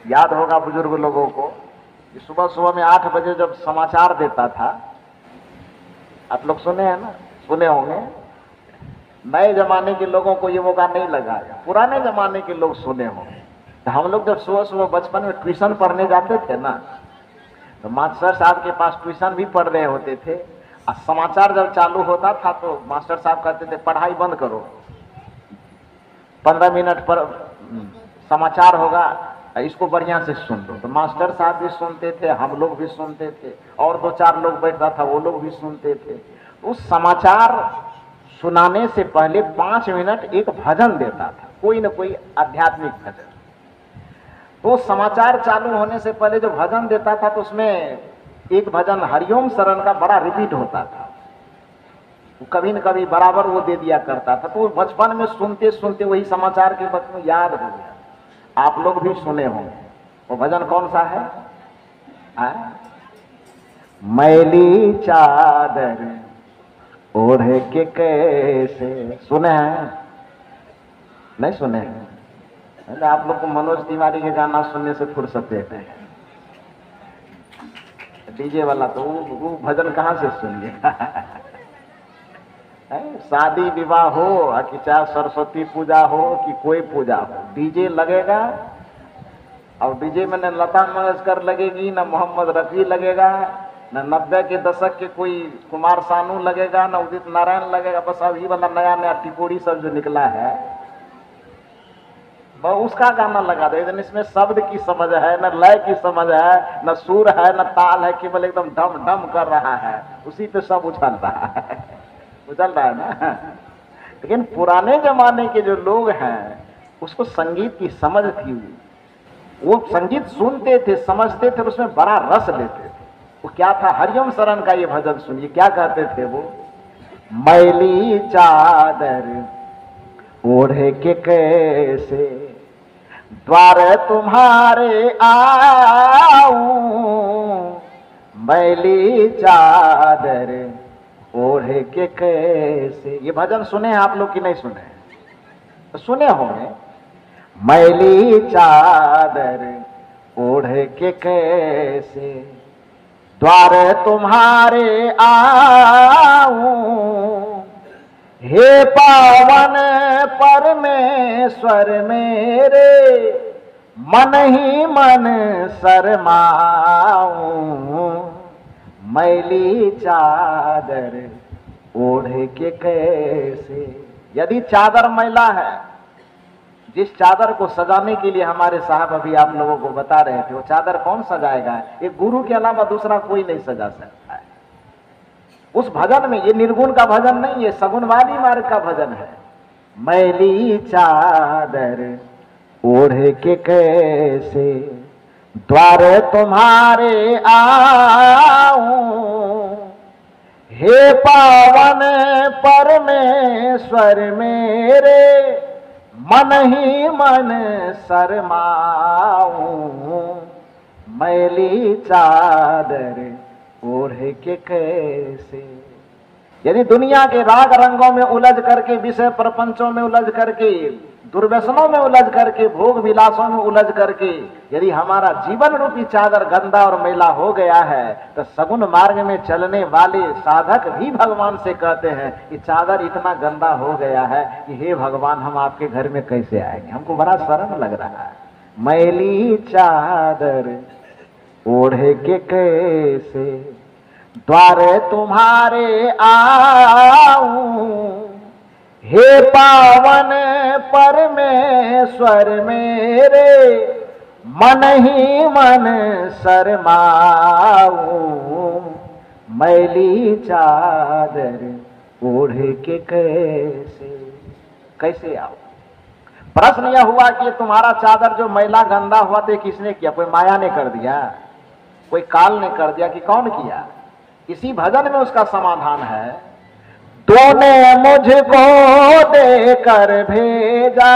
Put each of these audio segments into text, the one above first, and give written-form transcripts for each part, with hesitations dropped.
याद होगा बुजुर्ग लोगों को कि सुबह सुबह में 8 बजे जब समाचार देता था, आप लोग सुने हैं ना, सुने होंगे। नए जमाने के लोगों को ये मौका नहीं लगा, पुराने जमाने के लोग सुने होंगे। तो हम लोग जब सुबह सुबह बचपन में ट्यूशन पढ़ने जाते थे ना, तो मास्टर साहब के पास ट्यूशन भी पढ़ रहे होते थे, और समाचार जब चालू होता था तो मास्टर साहब कहते थे पढ़ाई बंद करो, 15 मिनट पर समाचार होगा, इसको बढ़िया से सुन लो। तो मास्टर साहब भी सुनते थे, हम लोग भी सुनते थे, और 2-4 लोग बैठता था वो लोग भी सुनते थे। उस समाचार सुनाने से पहले 5 मिनट एक भजन देता था, कोई न कोई आध्यात्मिक भजन। तो समाचार चालू होने से पहले जो भजन देता था तो उसमें एक भजन हरिओम शरण का बड़ा रिपीट होता था, कभी न कभी बराबर वो दे दिया करता था। तो बचपन में सुनते सुनते वही समाचार के वक्त में याद हो गया। आप लोग भी सुने होंगे। वो भजन कौन सा है? मैली चादर ओढ़े के कैसे, सुने हैं? नहीं सुने हैं? आप लोग को मनोज तिवारी के गाना सुनने से फुर्सत देते हैं, डीजे वाला तो वो भजन कहाँ से सुनिए। शादी विवाह हो कि चाहे सरस्वती पूजा हो कि कोई पूजा हो, डीजे लगेगा, और डीजे में न लता मंगेशकर लगेगी, न मोहम्मद रफी लगेगा, न 90 के दशक के कोई कुमार सानू लगेगा, न उदित नारायण लगेगा। बस अभी वाला नया नया टिपोड़ी सब जो निकला है वह उसका गाना लगा दे। इसमें शब्द की समझ है, न लय की समझ है, न सुर है, न ताल है, केवल एकदम डम डम कर रहा है, उसी पे सब उछल रहा है। उछल रहा है ना। लेकिन पुराने जमाने के जो लोग हैं उसको संगीत की समझ थी, वो संगीत सुनते थे, समझते थे, उसमें बड़ा रस लेते थे। वो क्या था? हरिओम शरण का ये भजन सुनिए, क्या कहते थे वो? मैली चादर ओढ़े के कैसे द्वार तुम्हारे आऊं, मैली चादर ओढ़े के कैसे। ये भजन सुने हैं आप लोग कि नहीं सुने? तो सुने होंगे। मैली चादर ओढ़े के कैसे द्वार तुम्हारे आऊं, हे पावन परमेश्वर मेरे मन ही मन शरमाऊं, मैली चादर ओढ़े के कैसे। यदि चादर मैला है, जिस चादर को सजाने के लिए हमारे साहब अभी आप लोगों को बता रहे थे, वो चादर कौन सजाएगा? एक गुरु के अलावा दूसरा कोई नहीं सजा सकता है। उस भजन में, ये निर्गुण का भजन नहीं, ये सगुणवादी मार्ग का भजन है। मैली चादर ओढ़े के कैसे द्वार तुम्हारे आऊं, हे पावन परमेश्वर मेरे मन ही मन शरमाऊं, मैली चादर ओढ़े के कैसे। यदि दुनिया के राग रंगों में उलझ करके, विषय प्रपंचों में उलझ करके, दुर्व्यसनों में उलझ करके, भोग विलासों में उलझ करके यदि हमारा जीवन रूपी चादर गंदा और मैला हो गया है, तो सगुण मार्ग में चलने वाले साधक भी भगवान से कहते हैं कि चादर इतना गंदा हो गया है कि हे भगवान हम आपके घर में कैसे आएंगे, हमको बड़ा शर्म लग रहा है। मैली चादर ओढ़े के कैसे द्वार तुम्हारे आऊं, हे पावन परमेश्वर मेरे मन ही मन शरमाऊं, मैली चादर ओढ़े के कैसे आओ। प्रश्न यह हुआ कि तुम्हारा चादर जो मैला गंदा हुआ तो किसने किया? कोई माया ने कर दिया, कोई काल ने कर दिया, कि कौन किया? इसी भजन में उसका समाधान है। तूने मुझको देकर भेजा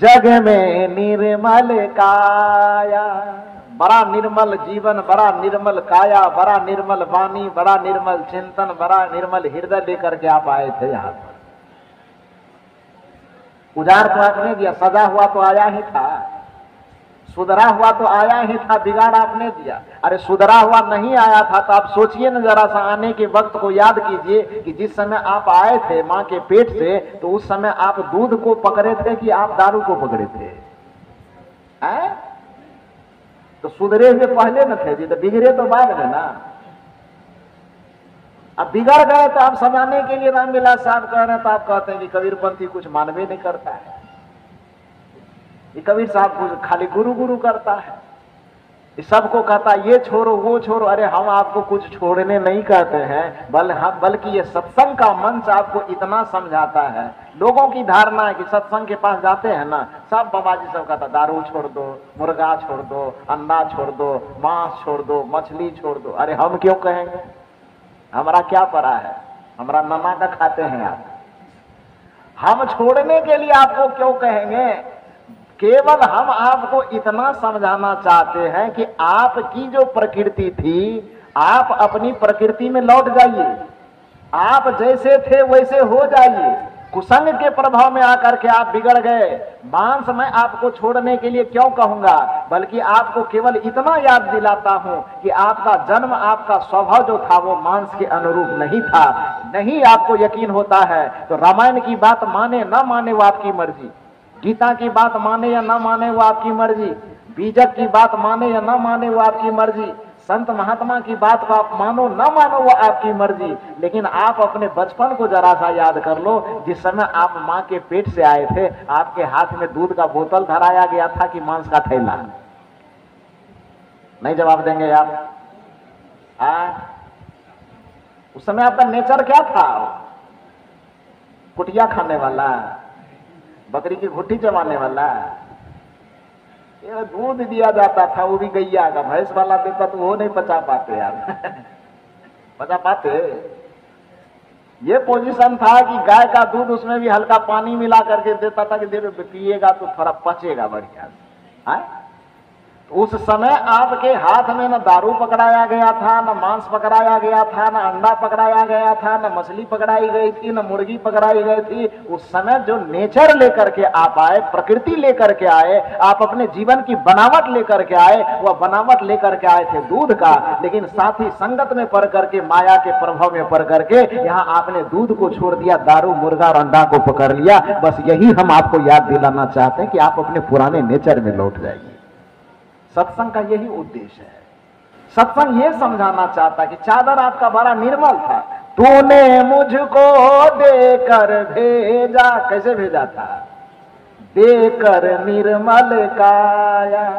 जग में निर्मल काया, बड़ा निर्मल जीवन, बड़ा निर्मल काया, बड़ा निर्मल वाणी, बड़ा निर्मल चिंतन, बड़ा निर्मल हृदय लेकर के आप आए थे यहाँ पर। उजाड़ तो आपने दिया, सजा हुआ तो आया ही था। सुधरा हुआ तो आया ही था, बिगाड़ आपने दिया। अरे सुधरा हुआ नहीं आया था तो आप सोचिए न जरा सा, आने के वक्त को याद कीजिए कि जिस समय आप आए थे माँ के पेट से, तो उस समय आप दूध को पकड़े थे कि आप दारू को पकड़े थे? तो सुधरे हुए पहले न थे जी, तो बिगड़े तो बाद में ना। अब बिगड़ गए तो आप समझाने के लिए रामविलास साहब कह रहे हैं, तो आप कहते हैं कि कबीरपंथी कुछ मानवे नहीं करता है, ये कबीर साहब कुछ खाली गुरु गुरु करता है, ये सबको कहता है ये छोड़ो वो छोड़ो। अरे हम आपको कुछ छोड़ने नहीं कहते हैं, बल्कि ये सत्संग का मंच आपको इतना समझाता है। लोगों की धारणा है कि सत्संग के पास जाते हैं ना, सब बाबा जी सब कहता दारू छोड़ दो, मुर्गा छोड़ दो, अंडा छोड़ दो, मांस छोड़ दो, मछली छोड़ दो। अरे हम क्यों कहेंगे, हमारा क्या पड़ा है, हमारा नन्ना का खाते हैं आप, हम छोड़ने के लिए आपको क्यों कहेंगे? केवल हम आपको इतना समझाना चाहते हैं कि आपकी जो प्रकृति थी, आप अपनी प्रकृति में लौट जाइए, आप जैसे थे वैसे हो जाइए। कुसंग के प्रभाव में आकर के आप बिगड़ गए। मांस मैं आपको छोड़ने के लिए क्यों कहूंगा, बल्कि आपको केवल इतना याद दिलाता हूं कि आपका जन्म, आपका स्वभाव जो था वो मांस के अनुरूप नहीं था। नहीं आपको यकीन होता है तो रामायण की बात माने ना माने वो आपकी मर्जी, गीता की बात माने या ना माने वो आपकी मर्जी, बीजक की बात माने या ना माने वो आपकी मर्जी, संत महात्मा की बात को आप मानो ना मानो वो आपकी मर्जी। लेकिन आप अपने बचपन को जरा सा याद कर लो, जिस समय आप माँ के पेट से आए थे, आपके हाथ में दूध का बोतल धराया गया था कि मांस का थैला? नहीं जवाब देंगे आप? उस समय आपका नेचर क्या था? कुटिया खाने वाला, बकरी की घुट्टी चबाने वाला? ये दूध दिया जाता था वो भी गैया का, भैंस वाला देता तो वो नहीं पचा पाते यार पचा पाते? ये पोजीशन था कि गाय का दूध उसमें भी हल्का पानी मिला करके देता था कि देर पिएगा तो थोड़ा पचेगा बढ़िया। उस समय आपके हाथ में न दारू पकड़ाया गया था, न मांस पकड़ाया गया था, न अंडा पकड़ाया गया था, न मछली पकड़ाई गई थी, न मुर्गी पकड़ाई गई थी। उस समय जो नेचर लेकर के आप आए, प्रकृति लेकर के आए, आप अपने जीवन की बनावट लेकर के आए, वह बनावट लेकर के आए थे दूध का। लेकिन साथ ही संगत में पड़ करके, माया के प्रभाव में पड़ करके यहाँ आपने दूध को छोड़ दिया, दारू मुर्गा और अंडा को पकड़ लिया। बस यही हम आपको याद दिलाना चाहते हैं कि आप अपने पुराने नेचर में लौट जाइए। सत्संग का यही उद्देश्य है। सत्संग ये समझाना चाहता कि चादर आपका बड़ा निर्मल था, तूने मुझको देकर भेजा। कैसे भेजा था? देकर निर्मल काया।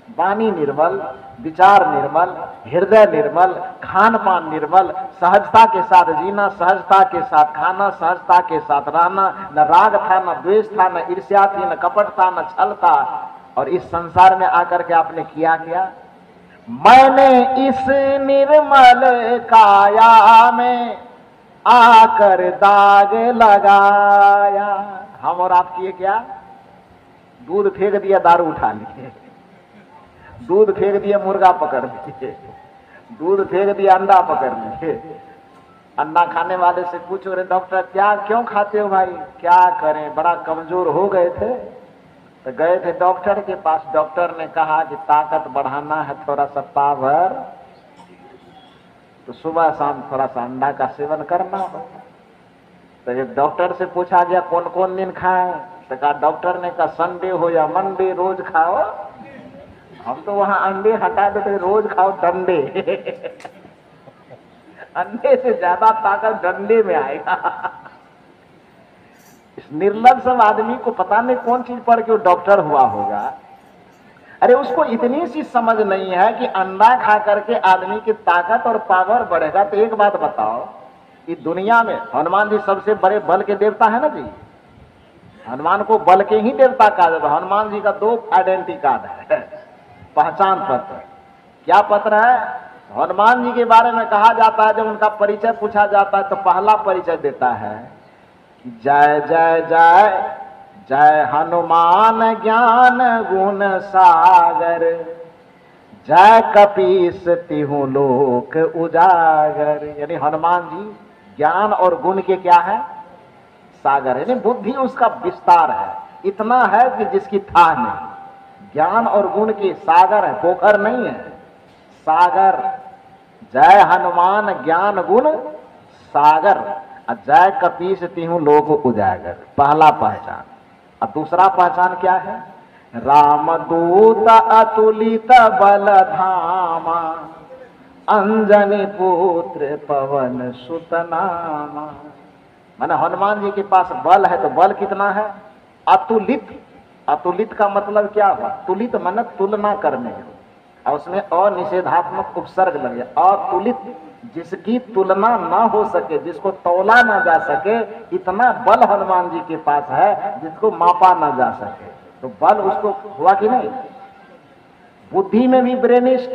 वाणी निर्मल, विचार निर्मल, हृदय निर्मल, खान पान निर्मल, सहजता के साथ जीना, सहजता के साथ खाना, सहजता के साथ रहना। न राग था, न द्वेष था, न ईर्ष्या थी, न कपट था, न छल था। और इस संसार में आकर के आपने किया क्या? मैंने इस निर्मल काया में आकर दाग लगाया। हम और आप किए क्या? दूध फेंक दिया, दारू उठा लिए, दूध फेंक दिया, मुर्गा पकड़ लिए, दूध फेंक दिया, अंडा पकड़ लिए। अंडा खाने वाले से पूछो, रे डॉक्टर क्या क्यों खाते हो भाई? क्या करें, बड़ा कमजोर हो गए थे। तो गए थे डॉक्टर के पास, डॉक्टर ने कहा कि ताकत बढ़ाना है थोड़ा सा पावर, तो सुबह शाम थोड़ा सा अंडा का सेवन करना हो। तो जब डॉक्टर से पूछा गया कौन कौन दिन खाए, तो कहा डॉक्टर ने कहा संडे हो या मंडे रोज खाओ। हम तो वहां अंडे हटा देते, रोज खाओ डंडे अंडे से ज्यादा ताकत डंडे में आएगा। इस निर्लज सब आदमी को पता नहीं कौन चीज पढ़ के वो डॉक्टर हुआ होगा। अरे उसको इतनी सी समझ नहीं है कि अंडा खा करके आदमी की ताकत और पावर बढ़ेगा। तो एक बात बताओ, इस दुनिया में हनुमान जी सबसे बड़े बल के देवता है ना जी। हनुमान को बल के ही देवता कहा जाता है। हनुमान जी का 2 आइडेंटिटी कार्ड है, पहचान पत्र। क्या पत्र है? हनुमान जी के बारे में कहा जाता है, जब उनका परिचय पूछा जाता है तो पहला परिचय देता है जय जय जय जय हनुमान ज्ञान गुण सागर, जय कपीस तिहु लोक उजागर। यानी हनुमान जी ज्ञान और गुण के क्या है? सागर है। यानी बुद्धि उसका विस्तार है, इतना है कि जिसकी था नहीं। ज्ञान और गुण के सागर है, पोखर नहीं है, सागर। जय हनुमान ज्ञान गुण सागर, जय कपीस तिहु लोक उजागर, पहला पहचान। और दूसरा पहचान क्या है? रामदूत अतुलित बल धामा, अंजनी पुत्र पवन सुत नामा। माने हनुमान जी के पास बल है, तो बल कितना है? अतुलित। अतुलित का मतलब क्या हुआ? तुलित माने तुलना करने, और उसमें अनिषेधात्मक उपसर्ग लगे। अतुलित, जिसकी तुलना ना हो सके, जिसको तौला ना जा सके, इतना बल हनुमान जी के पास है जिसको मापा ना जा सके। तो बल उसको हुआ कि नहीं? बुद्धि में भी ब्रेनिस्ट,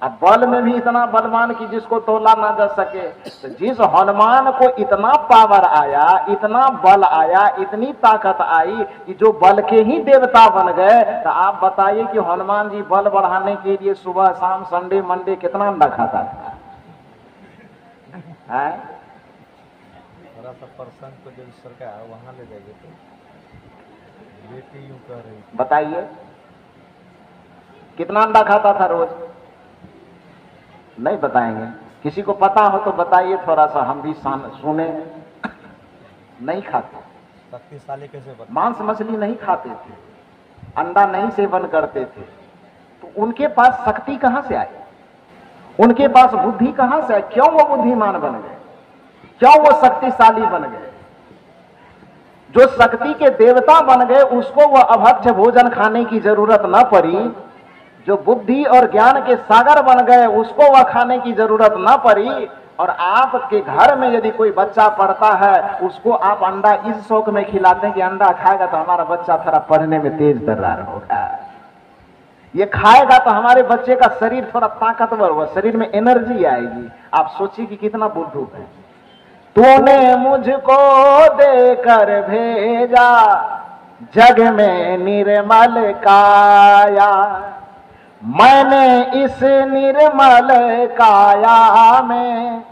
अब बल में भी इतना बलवान कि जिसको तोला ना जा सके। तो जिस हनुमान को इतना पावर आया, इतना बल आया, इतनी ताकत आई कि जो बल के ही देवता बन गए, तो आप बताइए कि हनुमान जी बल बढ़ाने के लिए सुबह शाम संडे मंडे कितना अंडा खाता था? थोड़ा सा प्रसंग को जब सरकार वहां ले जाएगी तो बेटी यूं कह रही, बताइए कितना अंडा खाता था रोज? नहीं बताएंगे। किसी को पता हो तो बताइए थोड़ा सा, हम भी सुने। नहीं खाते। शक्तिशाली कैसे बता? मांस मछली नहीं खाते थे, अंडा नहीं सेवन करते थे, तो उनके पास शक्ति कहां से आई? उनके पास बुद्धि कहां से आई? क्यों वो बुद्धिमान बन गए? क्यों वो शक्तिशाली बन गए? जो शक्ति के देवता बन गए उसको वो अभक्ष्य भोजन खाने की जरूरत न पड़ी। जो बुद्धि और ज्ञान के सागर बन गए उसको वह खाने की जरूरत न पड़ी। और आपके घर में यदि कोई बच्चा पढ़ता है, उसको आप अंडा इस शौक में खिलाते हैं कि अंडा खाएगा तो हमारा बच्चा थोड़ा पढ़ने में तेज तर्रार होगा, ये खाएगा तो हमारे बच्चे का शरीर थोड़ा ताकतवर होगा, शरीर में एनर्जी आएगी। आप सोचिए कि कितना बुद्धू है। तूने मुझको देकर भेजा जग में निर्मल काया, मैंने इस निर्मल काया में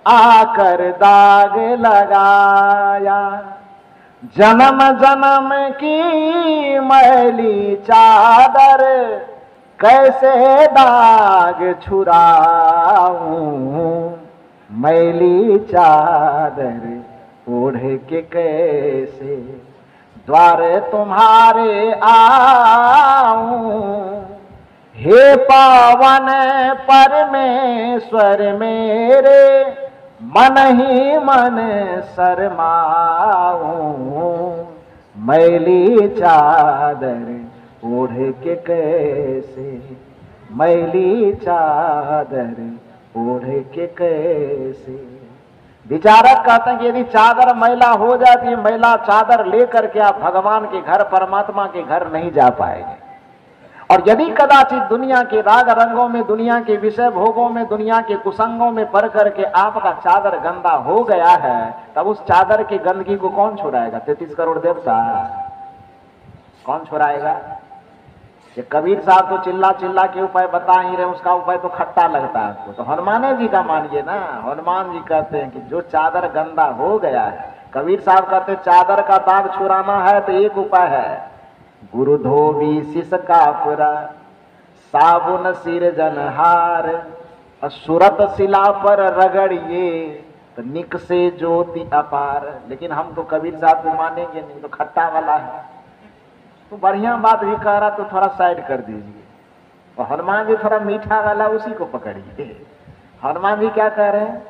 आकर दाग लगाया। जन्म जन्म की मैली चादर कैसे दाग छुड़ाऊं, मैली चादर ओढ़ के कैसे द्वार तुम्हारे आऊं। हे पावन परमेश्वर मेरे, मन ही मन शर्माऊं, मैली चादर ओढ़ के कैसे, मैली चादर ओढ़ के कैसे। विचारक कहते हैं कि यदि चादर मैला हो जाती, मैला चादर लेकर के आप भगवान के घर, परमात्मा के घर नहीं जा पाएंगे। और यदि कदाचित दुनिया के राग रंगों में, दुनिया के विषय भोगों में, दुनिया के कुसंगों में पड़ करके आपका चादर गंदा हो गया है, तब उस चादर की गंदगी को कौन छुड़ाएगा? 33 करोड़ देवता कौन छुड़ाएगा? ये कबीर साहब तो चिल्ला चिल्ला के उपाय बता ही रहे, उसका उपाय तो खट्टा लगता है आपको। तो हनुमान जी का मानिए ना। हनुमान जी कहते हैं कि जो चादर गंदा हो गया है, कबीर साहब कहते हैं चादर का दाग छुड़ाना है तो एक उपाय है, गुरु धोबी शिष का पुरा, साबुन सिर जनहार, सुरत शिला पर रगड़िए तो निक से ज्योति अपार। लेकिन हम तो कबीर साहब को मानेंगे नहीं, तो खट्टा वाला है। तो बढ़िया बात भी कह रहा तो थोड़ा साइड कर दीजिए। और हनुमान जी थोड़ा मीठा वाला, उसी को पकड़िए। हनुमान जी क्या कह रहे हैं?